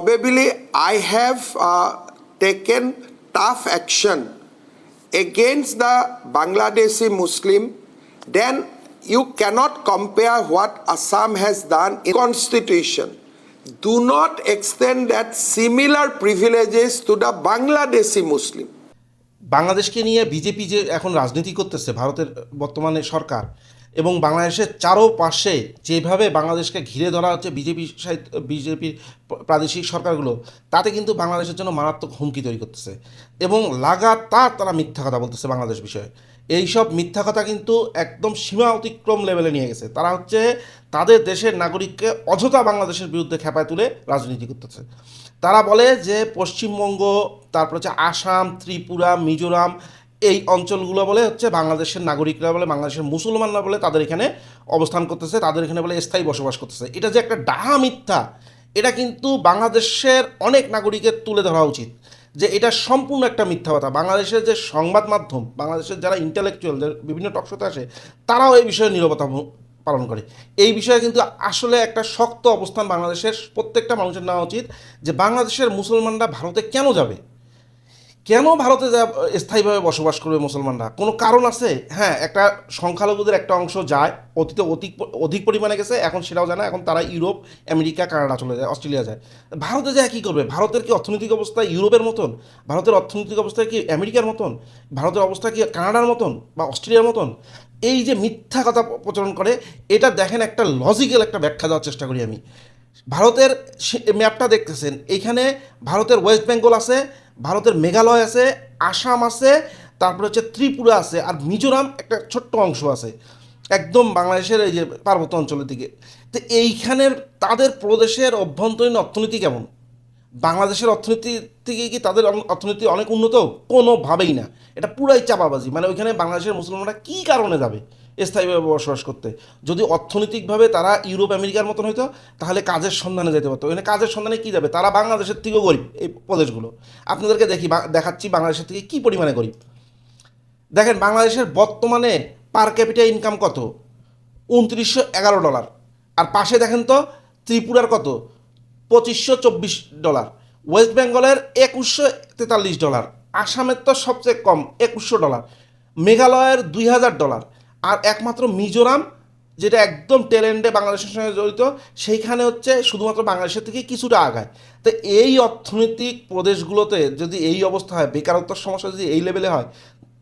Probably I have taken tough action against the Bangladeshi Muslim. Then you cannot compare what Assam has done in constitution. Do not extend that similar privileges to the Bangladeshi Muslim. বাংলাদেশকে নিয়ে BJP যে এখন রাজনীতি করতেছে ভারতের বর্তমানে সরকার, এবং বাংলাদেশের চারোপাশে যেভাবে বাংলাদেশকে ঘিরে ধরা হচ্ছে বিজেপির প্রাদেশিক সরকারগুলো, তাতে কিন্তু বাংলাদেশের জন্য মারাত্মক হুমকি তৈরি করতেছে এবং লাগাতার তারা মিথ্যা কথা বলতেছে বাংলাদেশ বিষয়ে। এইসব মিথ্যা কথা কিন্তু একদম সীমা অতিক্রম লেভেলে নিয়ে গেছে। তারা হচ্ছে তাদের দেশের নাগরিককে অযথা বাংলাদেশের বিরুদ্ধে খেপায় তুলে রাজনীতি করতেছে। তারা বলে যে পশ্চিমবঙ্গ, তারপর হচ্ছে আসাম, ত্রিপুরা, মিজোরাম, এই অঞ্চলগুলো বলে হচ্ছে বাংলাদেশের নাগরিকরা বলে, বাংলাদেশের মুসলমানরা বলে তাদের এখানে অবস্থান করতেছে, তাদের এখানে বলে স্থায়ী বসবাস করতেছে। এটা যে একটা ডাহা মিথ্যা, এটা কিন্তু বাংলাদেশের অনেক নাগরিকের তুলে ধরা উচিত যে এটা সম্পূর্ণ একটা মিথ্যা কথা। বাংলাদেশের যে সংবাদ মাধ্যম, বাংলাদেশের যারা ইন্টেলেকচুয়াল, বিভিন্ন টকশোতে আসে, তারাও এই বিষয়ে নীরবতা পালন করে। এই বিষয়ে কিন্তু আসলে একটা শক্ত অবস্থান বাংলাদেশের প্রত্যেকটা মানুষের নেওয়া উচিত যে বাংলাদেশের মুসলমানরা ভারতে কেন যাবে, কেন ভারতে স্থায়ীভাবে বসবাস করবে মুসলমানরা? কোনো কারণ আছে? হ্যাঁ, একটা সংখ্যালঘুদের একটা অংশ যায়, অতীতে অধিক পরিমাণে গেছে, এখন সেটাও জানে, এখন তারা ইউরোপ, আমেরিকা, কানাডা চলে যায়, অস্ট্রেলিয়া যায়। ভারতে যায় কী করবে? ভারতের কি অর্থনৈতিক অবস্থা ইউরোপের মতন? ভারতের অর্থনৈতিক অবস্থা কি আমেরিকার মতন? ভারতের অবস্থা কি কানাডার মতন বা অস্ট্রেলিয়ার মতন? এই যে মিথ্যা কথা প্রচলন করে, এটা দেখেন একটা লজিক্যাল একটা ব্যাখ্যা দেওয়ার চেষ্টা করি আমি। ভারতের ম্যাপটা দেখতেছেন, এইখানে ভারতের ওয়েস্ট বেঙ্গল আছে, ভারতের মেঘালয় আছে, আসাম আছে, তারপরে হচ্ছে ত্রিপুরা আছে, আর মিজোরাম একটা ছোট্ট অংশ আছে একদম বাংলাদেশের এই যে পার্বত্য অঞ্চলের দিকে। তো এইখানের তাদের প্রদেশের অভ্যন্তরীণ অর্থনীতি কেমন? বাংলাদেশের অর্থনীতি থেকে কি তাদের অর্থনীতি অনেক উন্নত? কোনোভাবেই না। এটা পুরাই চাপাবাজি। মানে ওইখানে বাংলাদেশের মুসলমানরা কী কারণে যাবে স্থায়ীভাবে বসবাস করতে? যদি অর্থনৈতিকভাবে তারা ইউরোপ আমেরিকার মতন হইতো, তাহলে কাজের সন্ধানে যেতে পারতো। এখানে কাজের সন্ধানে কী যাবে? তারা বাংলাদেশের থেকেও গরিব এই প্রদেশগুলো। আপনাদেরকে দেখাচ্ছি বাংলাদেশের থেকে কী পরিমাণে গরিব। দেখেন বাংলাদেশের বর্তমানে পার ক্যাপিটা ইনকাম কত? $2911। আর পাশে দেখেন তো ত্রিপুরার কত? $2524। ওয়েস্ট বেঙ্গলের $2143। আসামের তো সবচেয়ে কম $2100। মেঘালয়ের $2000। আর একমাত্র মিজোরাম, যেটা একদম টেলেন্ডে বাংলাদেশের সঙ্গে জড়িত, সেইখানে হচ্ছে শুধুমাত্র বাংলাদেশের থেকে কিছুটা আগায়। তো এই অর্থনৈতিক প্রদেশগুলোতে যদি এই অবস্থা হয়, বেকারত্বের সমস্যা যদি এই লেভেলে হয়,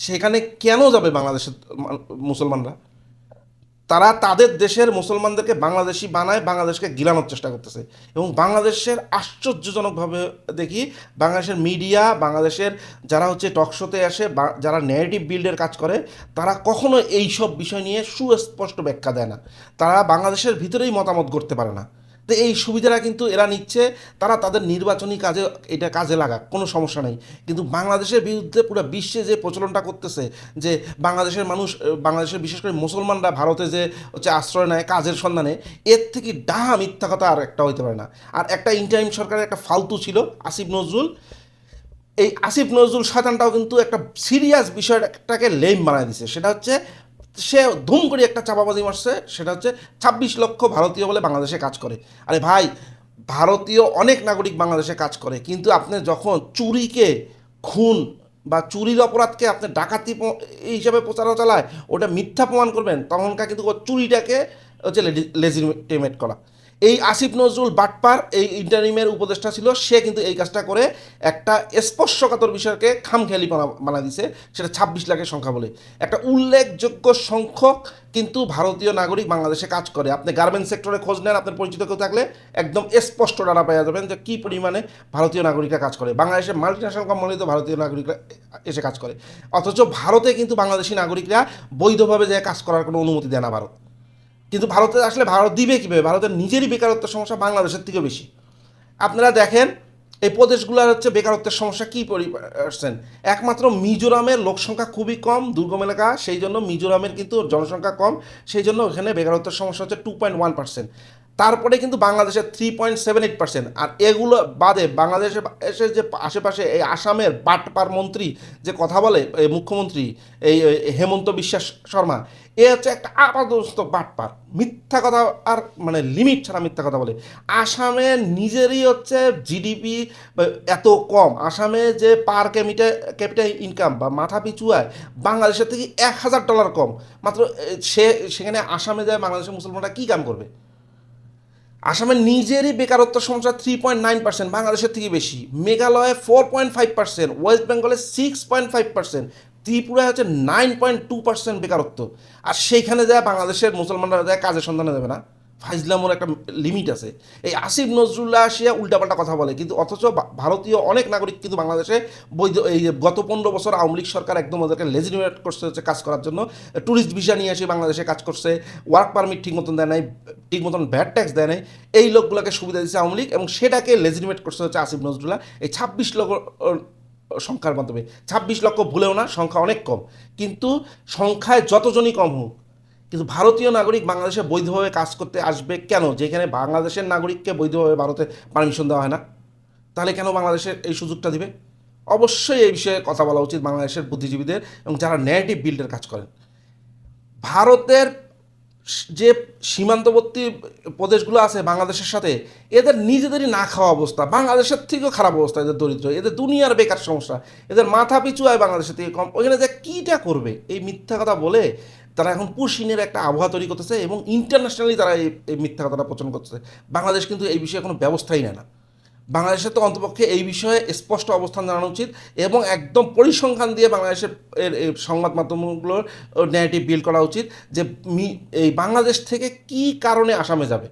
সেখানে কেন যাবে বাংলাদেশের মুসলমানরা? তারা তাদের দেশের মুসলমানদেরকে বাংলাদেশি বানায়, বাংলাদেশকে গিলানোর চেষ্টা করতেছে। এবং বাংলাদেশের আশ্চর্যজনকভাবে দেখি বাংলাদেশের মিডিয়া, বাংলাদেশের যারা হচ্ছে টকশোতে আসে, যারা ন্যারেটিভ বিল্ডের কাজ করে, তারা কখনো এই সব বিষয় নিয়ে সুস্পষ্ট ব্যাখ্যা দেয় না। তারা বাংলাদেশের ভিতরেই মতামত করতে পারে না। তো এই সুবিধাটা কিন্তু এরা নিচ্ছে, তারা তাদের নির্বাচনী কাজে এটা কাজে লাগাক, কোনো সমস্যা নেই। কিন্তু বাংলাদেশের বিরুদ্ধে পুরো বিশ্বে যে প্রচলনটা করতেছে যে বাংলাদেশের মানুষ, বাংলাদেশের বিশেষ করে মুসলমানরা ভারতে যে হচ্ছে আশ্রয় নেয় কাজের সন্ধানে, এর থেকে ডাহা মিথ্যা কথা আর একটা হইতে পারে না। আর একটা ইন্টারিম সরকারের একটা ফালতু ছিল আসিফ নজরুল। এই আসিফ নজরুল শয়তানটাও কিন্তু একটা সিরিয়াস বিষয়টাকে লেম বানায় দিছে। সেটা হচ্ছে সে ধুম করে একটা চাপাবাজি মারছে, সেটা হচ্ছে 26 লক্ষ ভারতীয় বলে বাংলাদেশে কাজ করে। আরে ভাই, ভারতীয় অনেক নাগরিক বাংলাদেশে কাজ করে, কিন্তু আপনি যখন চুরিকে খুন বা চুরির অপরাধকে আপনি ডাকাতি এই হিসাবে প্রচারণা চালায়, ওটা মিথ্যা প্রমাণ করবেন, তখনকার কিন্তু চুরিটাকে হচ্ছে লেজিটিমেট করা। এই আসিফ নজরুল বাটপার এই ইন্টারিমের উপদেষ্টা ছিল, সে কিন্তু এই কাজটা করে একটা স্পর্শকাতর বিষয়কে খামখেয়ালি বানা দিছে, সেটা 26 লাখের সংখ্যা বলে। একটা উল্লেখযোগ্য সংখ্যক কিন্তু ভারতীয় নাগরিক বাংলাদেশে কাজ করে। আপনি গার্মেন্টস সেক্টরে খোঁজ নেন, আপনার পরিচিত কেউ থাকলে একদম স্পষ্ট ডাটা পাওয়া যাবেন যে কী পরিমাণে ভারতীয় নাগরিকরা কাজ করে। বাংলাদেশের মাল্টিন্যাশনাল কোম্পানিতে ভারতীয় নাগরিকরা এসে কাজ করে, অথচ ভারতে কিন্তু বাংলাদেশি নাগরিকরা বৈধভাবে যে কাজ করার কোনো অনুমতি দেয় না ভারত। কিন্তু ভারতে আসলে ভারত দিবে কীভাবে? ভারতের নিজেরই বেকারত্বের সমস্যা বাংলাদেশের থেকেও বেশি। আপনারা দেখেন এই প্রদেশগুলোর হচ্ছে বেকারত্বের সমস্যা কী %। একমাত্র মিজোরামের লোকসংখ্যা খুবই কম, দুর্গম এলাকা, সেই জন্য মিজোরামের কিন্তু জনসংখ্যা কম, সেই জন্য ওখানে বেকারত্বের সমস্যা হচ্ছে 2.1%। তারপরে কিন্তু বাংলাদেশের 3.78%। আর এগুলো বাদে বাংলাদেশের যে আশেপাশে এই আসামের বাটপার মন্ত্রী যে কথা বলে, এই মুখ্যমন্ত্রী এই হেমন্ত বিশ্বাস শর্মা, এ হচ্ছে একটা আপাদমস্ত বাটপার, মিথ্যা কথা, আর মানে লিমিট ছাড়া মিথ্যা কথা বলে। আসামে নিজেরই হচ্ছে জিডিপি এত কম, আসামে যে পার ক্যাপিটাল ইনকাম বা মাথা পিছু আয় বাংলাদেশের থেকে $1,000 কম। মাত্র সেখানে আসামে যায় বাংলাদেশের মুসলমানরা কী কাম করবে? আসামের নিজেরই বেকারত্ব সমস্যা 3.9%, বাংলাদেশের থেকে বেশি। মেঘালয়ে 4.5%, ওয়েস্ট বেঙ্গলে 6.5%, ত্রিপুরায় হচ্ছে 9.2% বেকারত্ব। আর সেইখানে যায় বাংলাদেশের মুসলমানরা যায় কাজের সন্ধানে যাবে না? ফাইজলামোর একটা লিমিট আছে। এই আসিফ নজরুল্লাহ আসিয়া উল্টাপাল্টা কথা বলে, কিন্তু অথচ ভারতীয় অনেক নাগরিক কিন্তু বাংলাদেশে বৈধ, এই গত 15 বছর আওয়ামী লীগ সরকার একদম ওদেরকে লেজিটিমেট করছে হচ্ছে কাজ করার জন্য। ট্যুরিস্ট ভিসা নিয়ে এসে বাংলাদেশে কাজ করছে, ওয়ার্ক পারমিট ঠিক মতন দেয় নাই, ঠিক মতন ভ্যাট ট্যাক্স দেয় নাই। এই লোকগুলোকে সুবিধা দিচ্ছে আওয়ামী লীগ, এবং সেটাকে লেজিটিমেট করছে হচ্ছে আসিফ নজরুল্লাহ এই 26 লক্ষ সংখ্যার মাধ্যমে। 26 লক্ষ ভুলেও না, সংখ্যা অনেক কম, কিন্তু সংখ্যায় যতজনই কম হোক, কিন্তু ভারতীয় নাগরিক বাংলাদেশে বৈধভাবে কাজ করতে আসবে কেন? যেখানে বাংলাদেশের নাগরিককে বৈধভাবে ভারতে পারমিশন দেওয়া হয় না, তাহলে কেন বাংলাদেশের এই সুযোগটা দিবে? অবশ্যই এই বিষয়ে কথা বলা উচিত বাংলাদেশের বুদ্ধিজীবীদের এবং যারা ন্যারেটিভ বিল্ডের কাজ করেন। ভারতের যে সীমান্তবর্তী প্রদেশগুলো আছে বাংলাদেশের সাথে, এদের নিজেদেরই না খাওয়া অবস্থা, বাংলাদেশের থেকেও খারাপ অবস্থা, এদের দরিদ্র, এদের দুনিয়ার বেকার সমস্যা, এদের মাথা পিছু আয় বাংলাদেশের থেকে কম। ওইখানে যে কীটা করবে এই মিথ্যা কথা বলে তারা এখন পুশিনের একটা আবহাওয়া তৈরি করতেছে, এবং ইন্টারন্যাশনালি তারা এই মিথ্যা কথাটা প্রচার করতেছে। বাংলাদেশ কিন্তু এই বিষয়ে কোনো ব্যবস্থাই নেয় না। বাংলাদেশের তো অন্তপক্ষে এই বিষয়ে স্পষ্ট অবস্থান জানানো উচিত, এবং একদম পরিসংখ্যান দিয়ে বাংলাদেশের সংবাদ মাধ্যমগুলোর ন্যারেটিভ বিল্ড করা উচিত যে এই বাংলাদেশ থেকে কি কারণে আসামে যাবে,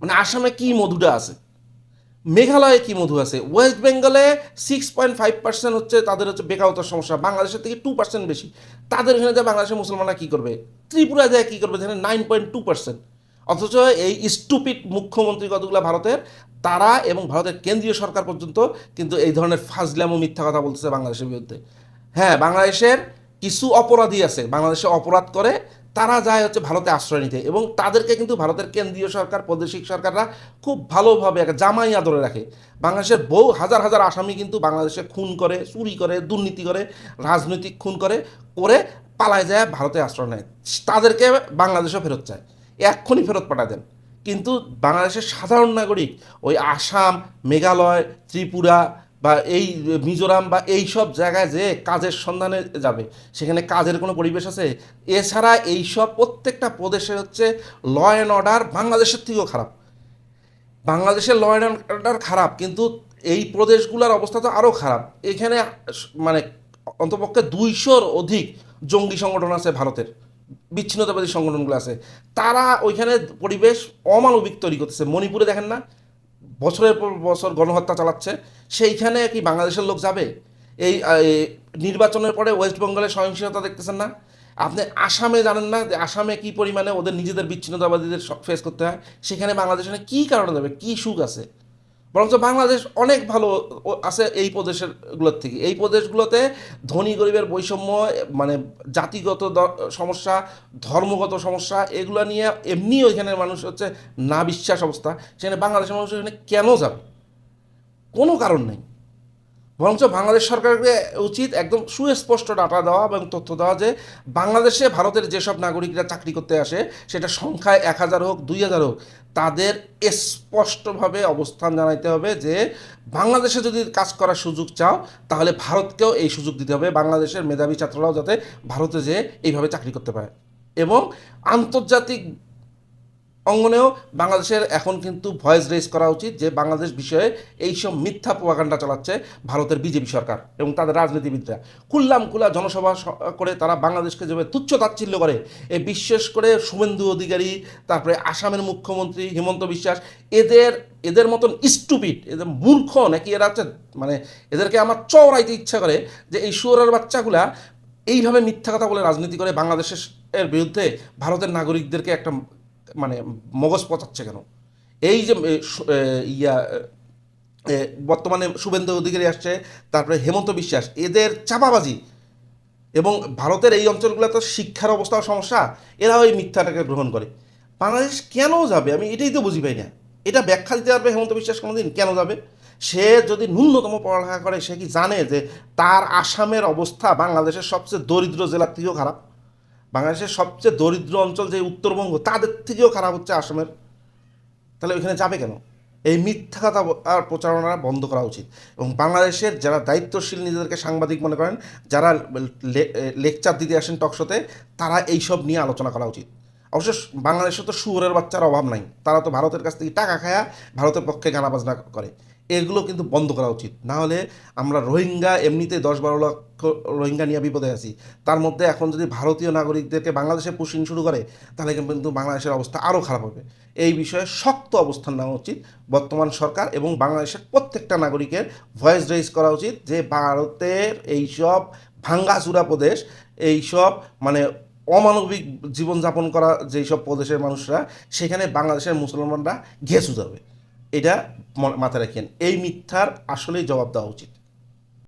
মানে আসামে কি মধুটা আছে, মেঘালয়ে কি মধু আছে, ওয়েস্ট বেঙ্গলে 6.5% হচ্ছে তাদের হচ্ছে বেকারত্বের সমস্যা, বাংলাদেশের থেকে 2% বেশি। তাদের এখানে যায় বাংলাদেশের মুসলমানরা কী করবে? ত্রিপুরা যায় কী করবে? যেখানে 9.2%। অথচ এই স্টুপিড মুখ্যমন্ত্রী কতগুলো ভারতের, তারা এবং ভারতের কেন্দ্রীয় সরকার পর্যন্ত কিন্তু এই ধরনের ফাজলামো মিথ্যা কথা বলতেছে বাংলাদেশের বিরুদ্ধে। হ্যাঁ, বাংলাদেশের কিছু অপরাধী আছে, বাংলাদেশে অপরাধ করে, তারা যায় হচ্ছে ভারতে আশ্রয় নিতে, এবং তাদেরকে কিন্তু ভারতের কেন্দ্রীয় সরকার, প্রাদেশিক সরকাররা খুব ভালোভাবে একটা জামাই আদরে রাখে। বাংলাদেশের বহু হাজার হাজার আসামি কিন্তু বাংলাদেশে খুন করে, চুরি করে, দুর্নীতি করে, রাজনৈতিক খুন করে করে পালায় যায় ভারতে আশ্রয় নেয়, তাদেরকে বাংলাদেশও ফেরত চায়, এক্ষুনি ফেরত পাঠায় দেন। কিন্তু বাংলাদেশের সাধারণ নাগরিক ওই আসাম, মেঘালয়, ত্রিপুরা বা এই মিজোরাম বা এই সব জায়গায় যে কাজের সন্ধানে যাবে, সেখানে কাজের কোনো পরিবেশ আছে? এছাড়া এই সব প্রত্যেকটা প্রদেশের হচ্ছে ল অ্যান্ড অর্ডার বাংলাদেশের থেকেও খারাপ। বাংলাদেশের ল অ্যান্ড অর্ডার খারাপ, কিন্তু এই প্রদেশগুলোর অবস্থা তো আরও খারাপ। এখানে মানে অন্তপক্ষে 200-র অধিক জঙ্গি সংগঠন আছে ভারতের, বিচ্ছিন্নতাবাদী সংগঠনগুলো আছে, তারা ওইখানে পরিবেশ অমানবিক তৈরি করতেছে। মণিপুরে দেখেন না, বছরের পর বছর গণহত্যা চালাচ্ছে, সেইখানে কি বাংলাদেশের লোক যাবে? এই নির্বাচনের পরে ওয়েস্ট বেঙ্গলে সহিংসতা দেখতেছেন না? আপনি আসামে জানেন না যে আসামে কী পরিমাণে ওদের নিজেদের বিচ্ছিন্নতাবাদীদের ফেস করতে হয়? সেখানে বাংলাদেশে কী কারণে যাবে? কী সুখ আছে? বরঞ্চ বাংলাদেশ অনেক ভালো আছে এই প্রদেশেরগুলোর থেকে। এই প্রদেশগুলোতে ধনী গরিবের বৈষম্য, মানে জাতিগত সমস্যা, ধর্মগত সমস্যা, এগুলো নিয়ে এমনি ওইখানের মানুষ হচ্ছে না বিশ্বাস অবস্থা। সেখানে বাংলাদেশের মানুষ এখানে কেন যাবে? কোনো কারণ নেই। বরঞ্চ বাংলাদেশ সরকারকে উচিত একদম সুস্পষ্ট ডাটা দেওয়া এবং তথ্য দেওয়া যে বাংলাদেশে ভারতের যেসব নাগরিকরা চাকরি করতে আসে, সেটা সংখ্যায় 1000 হোক, 2000 হোক, তাদের স্পষ্টভাবে অবস্থান জানাইতে হবে যে বাংলাদেশে যদি কাজ করার সুযোগ চাও, তাহলে ভারতকেও এই সুযোগ দিতে হবে, বাংলাদেশের মেধাবী ছাত্ররাও যাতে ভারতে যেয়ে এইভাবে চাকরি করতে পারে। এবং আন্তর্জাতিক অঙ্গনেও বাংলাদেশের এখন কিন্তু ভয়েস রেজ করা উচিত যে বাংলাদেশ বিষয়ে এইসব মিথ্যা প্রপাগান্ডা চালাচ্ছে ভারতের বিজেপি সরকার এবং তাদের রাজনীতিবিদরা। খুল্লামখুল্লা জনসভা করে তারা বাংলাদেশকে যেভাবে তুচ্ছ তাচ্ছিল্য করে, এই বিশেষ করে শুভেন্দু অধিকারী, তারপরে আসামের মুখ্যমন্ত্রী হিমন্ত বিশ্বাস, এদের মতন স্টুপিড, এদের মূর্খ নাকি এরা হচ্ছে, মানে এদেরকে আমার চওড়াইতে ইচ্ছা করে যে এই শুয়োরের বাচ্চাগুলা এইভাবে মিথ্যা কথা বলে রাজনীতি করে বাংলাদেশের বিরুদ্ধে ভারতের নাগরিকদেরকে একটা মানে মগজ পচাচ্ছে কেন? এই যে বর্তমানে শুভেন্দু অধিকারী আসছে, তারপরে হেমন্ত বিশ্বাস, এদের চাপাবাজি, এবং ভারতের এই অঞ্চলগুলোতে শিক্ষার অবস্থাও সমস্যা, এরা ওই মিথ্যাটাকে গ্রহণ করে। বাংলাদেশ কেন যাবে? আমি এটাই তো বুঝি পাই না। এটা ব্যাখ্যা দিতে পারবে হেমন্ত বিশ্বাস কোনোদিন কেন যাবে? সে যদি ন্যূনতম পড়ালেখা করে, সে কি জানে যে তার আসামের অবস্থা বাংলাদেশের সবচেয়ে দরিদ্র জেলার থেকেও খারাপ? বাংলাদেশের সবচেয়ে দরিদ্র অঞ্চল যে উত্তরবঙ্গ, তাদের থেকেও খারাপ হচ্ছে আসামের। তাহলে ওইখানে যাবে কেন? এই মিথ্যা কথা আর প্রচারণা বন্ধ করা উচিত। এবং বাংলাদেশের যারা দায়িত্বশীল নিজেদেরকে সাংবাদিক মনে করেন, যারা লেকচার দিতে আসেন টকশোতে, তারা এইসব নিয়ে আলোচনা করা উচিত। অবশ্য বাংলাদেশে তো শুয়োরের বাচ্চার অভাব নাই, তারা তো ভারতের কাছ থেকে টাকা খায়া ভারতের পক্ষে গানা বাজনা করে। এগুলো কিন্তু বন্ধ করা উচিত। না হলে আমরা রোহিঙ্গা এমনিতে 10-12 লক্ষ রোহিঙ্গা নিয়ে বিপদে আছি, তার মধ্যে এখন যদি ভারতীয় নাগরিকদেরকে বাংলাদেশে পুশিং শুরু করে, তাহলে কিন্তু বাংলাদেশের অবস্থা আরও খারাপ হবে। এই বিষয়ে শক্ত অবস্থান নেওয়া উচিত বর্তমান সরকার, এবং বাংলাদেশের প্রত্যেকটা নাগরিকের ভয়েস রেইজ করা উচিত যে ভারতের এইসব ভাঙ্গাচুরা প্রদেশ, এইসব মানে অমানবিক জীবনযাপন করা যেই সব প্রদেশের মানুষরা, সেখানে বাংলাদেশের মুসলমানরা ঘেঁষু যাবে। এটা মাথায় রাখেন, এই মিথ্যার আসলেই জবাব দেওয়া উচিত।